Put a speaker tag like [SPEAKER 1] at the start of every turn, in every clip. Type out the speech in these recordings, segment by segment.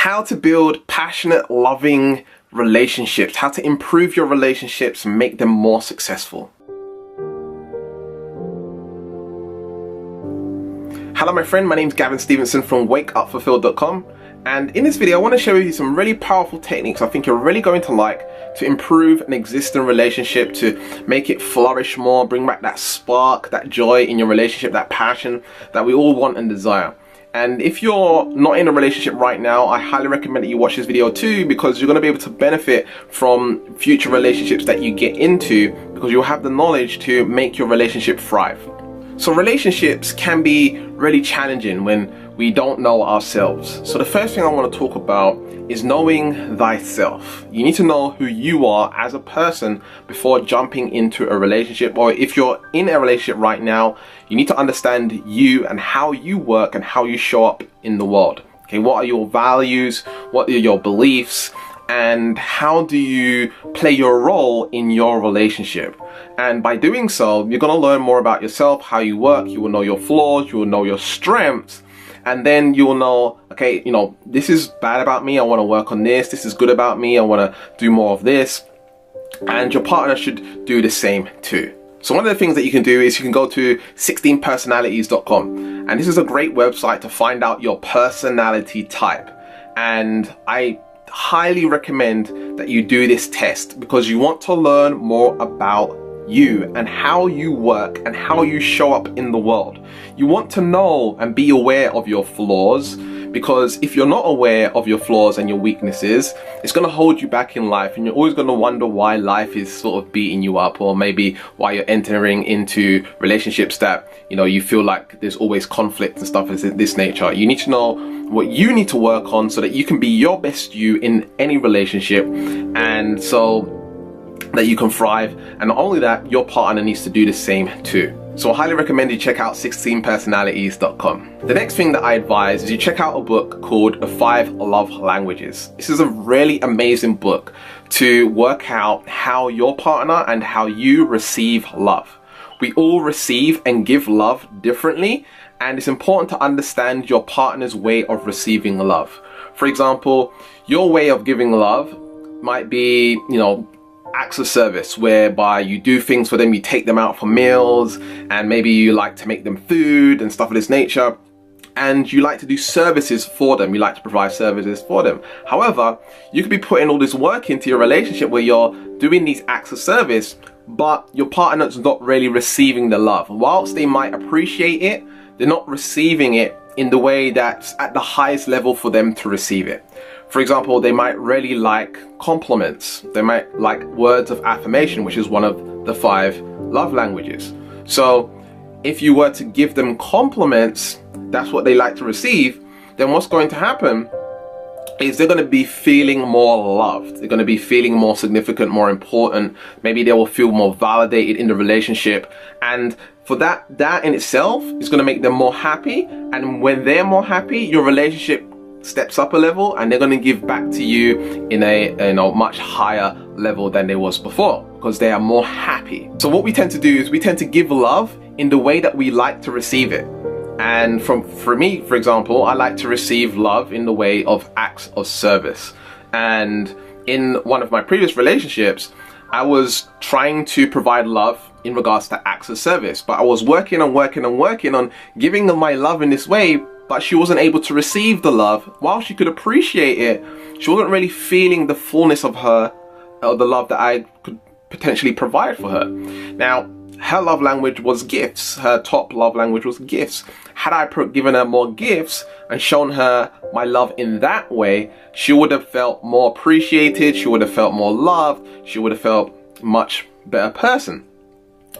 [SPEAKER 1] how to build passionate, loving relationships, how to improve your relationships and make them more successful. Hello my friend, my name's Gavin Stevenson from WakeUpFulfilled.com, and in this video I want to show you some really powerful techniques I think you're really going to like to improve an existing relationship, to make it flourish more, bring back that spark, that joy in your relationship, that passion that we all want and desire. And if you're not in a relationship right now, I highly recommend that you watch this video too, because you're going to be able to benefit from future relationships that you get into, because you'll have the knowledge to make your relationship thrive. So relationships can be really challenging when we don't know ourselves. So the first thing I want to talk about is knowing thyself. You need to know who you are as a person before jumping into a relationship, or if you're in a relationship right now, you need to understand you and how you work and how you show up in the world. Okay, what are your values? What are your beliefs? And how do you play your role in your relationship? And by doing so, you're going to learn more about yourself, how you work. You will know your flaws, you will know your strengths, and then you will know, okay, this is bad about me, I want to work on this. This is good about me, I want to do more of this. And your partner should do the same too. So one of the things that you can do is you can go to 16personalities.com, and this is a great website to find out your personality type. And I highly recommend that you do this test, because you want to learn more about you and how you work and how you show up in the world. You want to know and be aware of your flaws, because if you're not aware of your flaws and your weaknesses, it's going to hold you back in life, and you're always going to wonder why life is sort of beating you up, or maybe why you're entering into relationships that you feel like there's always conflict and stuff of this nature. You need to know what you need to work on so that you can be your best you in any relationship, and so that you can thrive. And not only that, your partner needs to do the same too. So I highly recommend you check out 16personalities.com. The next thing that I advise is you check out a book called The 5 Love Languages. This is a really amazing book to work out how your partner and how you receive love. We all receive and give love differently, and it's important to understand your partner's way of receiving love. For example, your way of giving love might be, acts of service, whereby you do things for them, you take them out for meals, and maybe you like to make them food and stuff of this nature, and you like to do services for them, you like to provide services for them. However, you could be putting all this work into your relationship where you're doing these acts of service, but your partner's not really receiving the love. Whilst they might appreciate it, they're not receiving it in the way that's at the highest level for them to receive it. For example, they might really like compliments. They might like words of affirmation, which is one of the 5 love languages. So if you were to give them compliments, that's what they like to receive, then what's going to happen is they're going to be feeling more loved. They're going to be feeling more significant, more important. Maybe they will feel more validated in the relationship. And for that in itself is going to make them more happy. And when they're more happy, your relationship steps up a level, and they're going to give back to you in a much higher level than they was before, because they are more happy. So what we tend to do is we tend to give love in the way that we like to receive it. And for me, for example, I like to receive love in the way of acts of service. And in one of my previous relationships, I was trying to provide love in regards to acts of service, but I was working on giving them my love in this way, but she wasn't able to receive the love. While she could appreciate it, she wasn't really feeling the fullness of the love that I could potentially provide for her. Now, her love language was gifts. Her top love language was gifts. Had I given her more gifts and shown her my love in that way, she would have felt more appreciated, she would have felt more loved, she would have felt much better person.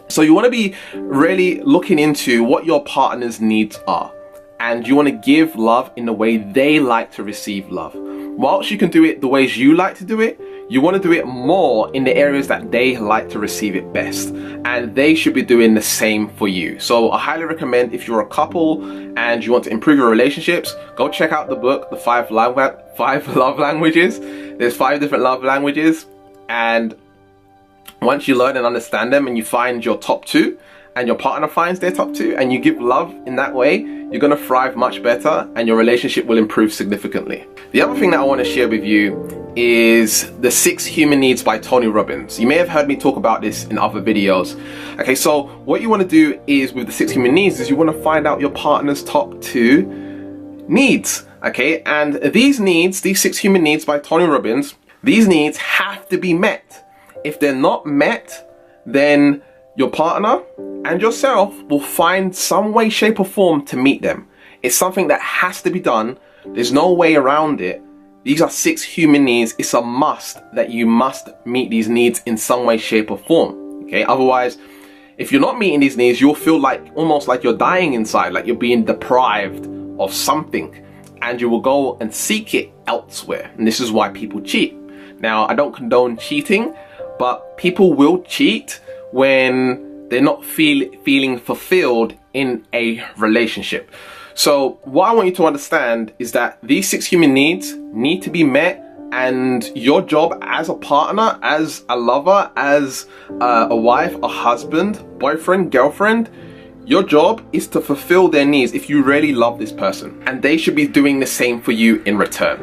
[SPEAKER 1] So you want to be really looking into what your partner's needs are, and you want to give love in the way they like to receive love. Whilst you can do it the ways you like to do it, you want to do it more in the areas that they like to receive it best, and they should be doing the same for you. So I highly recommend, if you're a couple and you want to improve your relationships, go check out the book, The 5 Love Languages. There's 5 different love languages, and once you learn and understand them and you find your top 2, and your partner finds their top 2 and you give love in that way, you're going to thrive much better and your relationship will improve significantly. The other thing that I want to share with you is the 6 human needs by Tony Robbins. You may have heard me talk about this in other videos. Okay, so what you want to do is with the 6 human needs is you want to find out your partner's top 2 needs. Okay, and these needs, these 6 human needs by Tony Robbins, these needs have to be met. If they're not met, then your partner and yourself will find some way, shape or form to meet them. It's something that has to be done. There's no way around it. These are 6 human needs. It's a must that you must meet these needs in some way, shape or form. Okay, otherwise, if you're not meeting these needs, you'll feel like almost like you're dying inside, like you're being deprived of something, and you will go and seek it elsewhere. And this is why people cheat. Now, I don't condone cheating, but people will cheat when they're not feeling fulfilled in a relationship. So what I want you to understand is that these 6 human needs need to be met, and your job as a partner, as a lover, as a wife, a husband, boyfriend, girlfriend, your job is to fulfill their needs if you really love this person, and they should be doing the same for you in return.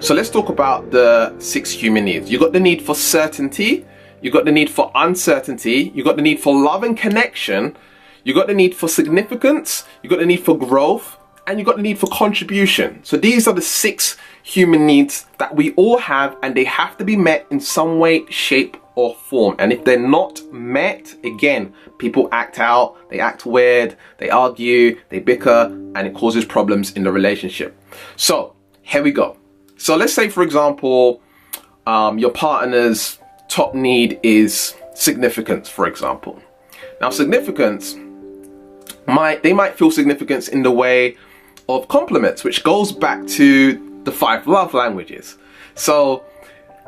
[SPEAKER 1] So let's talk about the 6 human needs. You got the need for certainty, you got the need for uncertainty, you got the need for love and connection, you got the need for significance, you got the need for growth, and you got the need for contribution. So these are the 6 human needs that we all have, and they have to be met in some way, shape or form. And if they're not met, again, people act out, they act weird, they argue, they bicker, and it causes problems in the relationship. So here we go. So let's say, for example, your partner's top need is significance, for example. Now, significance, they might feel significance in the way of compliments, which goes back to the 5 love languages. So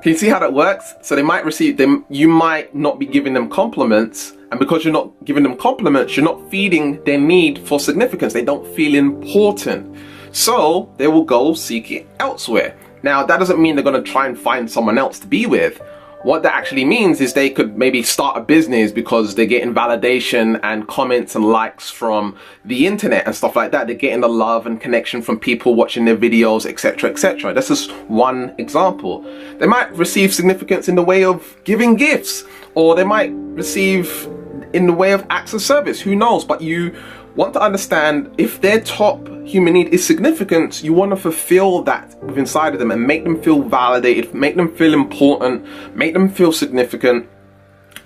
[SPEAKER 1] can you see how that works? So they might receive them, you might not be giving them compliments, and because you're not giving them compliments, you're not feeding their need for significance. They don't feel important. So they will go seek it elsewhere. Now, that doesn't mean they're going to try and find someone else to be with. What that actually means is they could maybe start a business because they're getting validation and comments and likes from the internet and stuff like that. They're getting the love and connection from people watching their videos, etc., etc. That's just one example. They might receive significance in the way of giving gifts, or they might receive in the way of acts of service. Who knows? But you want to understand, if their top human need is significance, you want to fulfill that within inside of them and make them feel validated, make them feel important, make them feel significant.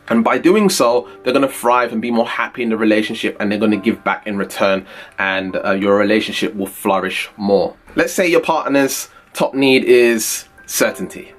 [SPEAKER 1] And by doing so, they're going to thrive and be more happy in the relationship, and they're going to give back in return, and your relationship will flourish more. Let's say your partner's top need is certainty.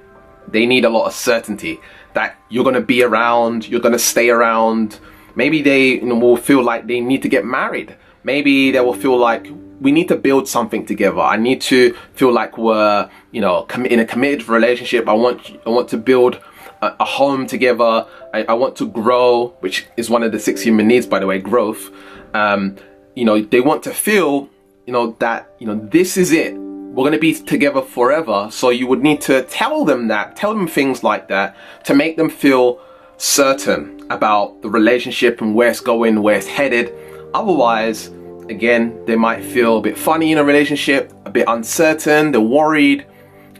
[SPEAKER 1] They need a lot of certainty that you're going to be around, you're going to stay around. Maybe they will feel like they need to get married. Maybe they will feel like we need to build something together. I need to feel like we're, in a committed relationship. I want to build a home together. I want to grow, which is one of the 6 human needs, by the way, growth. They want to feel, that, this is it. We're going to be together forever. So you would need to tell them things like that to make them feel certain about the relationship and where it's going, where it's headed. Otherwise, again, they might feel a bit funny in a relationship, a bit uncertain, they're worried.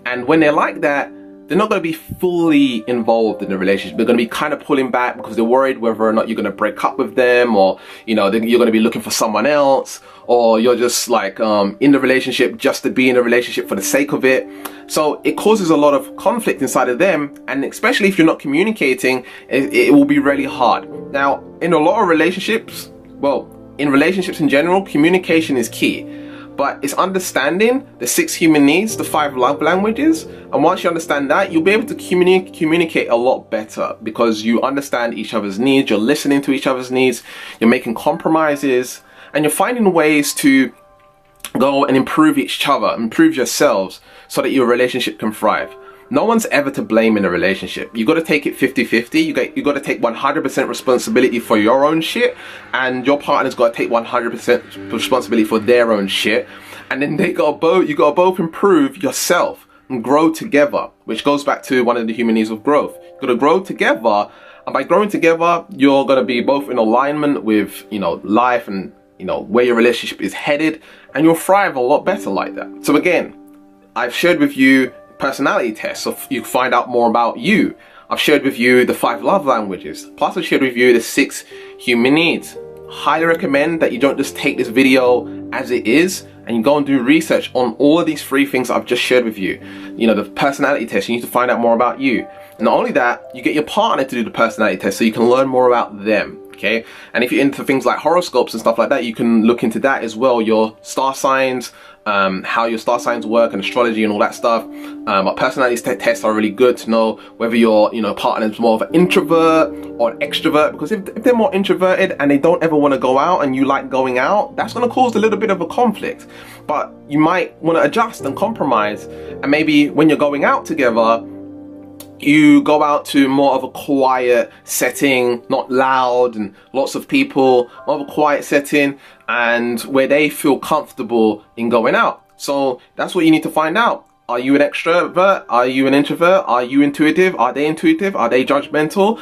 [SPEAKER 1] And when they're like that, they're not going to be fully involved in the relationship. They're going to be kind of pulling back because they're worried whether or not you're going to break up with them, or, you're going to be looking for someone else, or you're just like in the relationship just to be in a relationship for the sake of it. So it causes a lot of conflict inside of them, and especially if you're not communicating, it will be really hard. Now, in a lot of relationships, in relationships in general, communication is key. But it's understanding the 6 human needs, the 5 love languages. And once you understand that, you'll be able to communicate a lot better, because you understand each other's needs, you're listening to each other's needs, you're making compromises, and you're finding ways to go and improve each other, improve yourselves, so that your relationship can thrive. No one's ever to blame in a relationship. You got to take it 50-50. You got to take 100% responsibility for your own shit, and your partner's got to take 100% responsibility for their own shit. And then you got to both improve yourself and grow together, which goes back to one of the human needs of growth. You got to grow together And by growing together, you're going to be both in alignment with, life and, where your relationship is headed, and you'll thrive a lot better like that. So again, I've shared with you personality tests so you can find out more about you. I've shared with you the 5 love languages. Plus I've shared with you the 6 human needs. Highly recommend that you don't just take this video as it is and you go and do research on all of these 3 things I've just shared with you. The personality test, you need to find out more about you. And not only that, you get your partner to do the personality test so you can learn more about them. Okay, and if you're into things like horoscopes and stuff like that, you can look into that as well, your star signs, how your star signs work and astrology and all that stuff. But personality tests are really good to know whether your partner is more of an introvert or an extrovert, because if they're more introverted and they don't ever want to go out and you like going out, that's going to cause a little bit of a conflict. But you might want to adjust and compromise, and maybe when you're going out together, you go out to more of a quiet setting, not loud and lots of people, more of a quiet setting, and where they feel comfortable in going out. So that's what you need to find out. Are you an extrovert? Are you an introvert? Are you intuitive? Are they intuitive? Are they judgmental?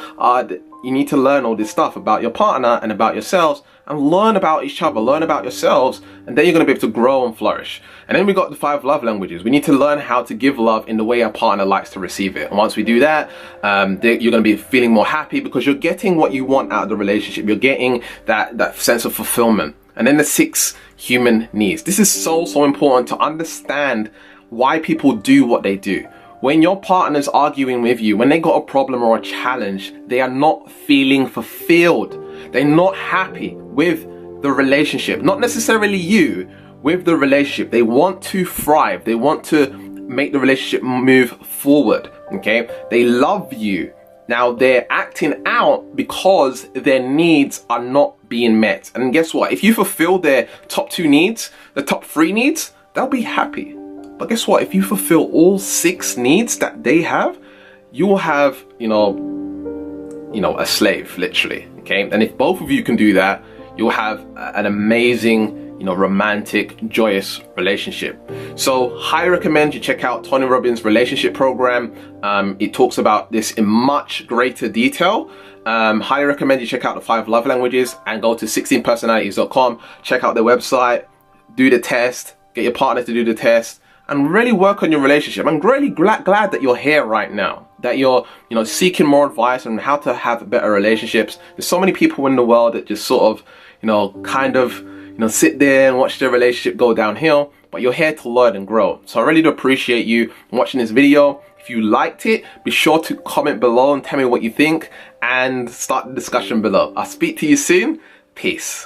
[SPEAKER 1] You need to learn all this stuff about your partner and about yourselves, and learn about each other, learn about yourselves, and then you're going to be able to grow and flourish. And then we got the 5 love languages. We need to learn how to give love in the way our partner likes to receive it. And once we do that, you're going to be feeling more happy because you're getting what you want out of the relationship. You're getting that sense of fulfillment. And then the 6 human needs. This is so important to understand why people do what they do. When your partner's arguing with you, when they got a problem or a challenge, they are not feeling fulfilled. They're not happy with the relationship. Not necessarily you, with the relationship. They want to thrive. They want to make the relationship move forward. Okay? They love you. Now they're acting out because their needs are not being met. And guess what? If you fulfill their top 2 needs, the top 3 needs, they'll be happy. But guess what? If you fulfill all 6 needs that they have, you will have, a slave, literally. Okay? And if both of you can do that, you'll have an amazing, romantic, joyous relationship. So highly recommend you check out Tony Robbins' relationship program. It talks about this in much greater detail. Highly recommend you check out the 5 love languages and go to 16personalities.com. Check out their website, do the test, get your partner to do the test, and really work on your relationship. I'm really glad that you're here right now, that you're seeking more advice on how to have better relationships. There's so many people in the world that just sort of sit there and watch their relationship go downhill, but you're here to learn and grow. So I really do appreciate you watching this video. If you liked it, be sure to comment below and tell me what you think and start the discussion below. I'll speak to you soon. Peace.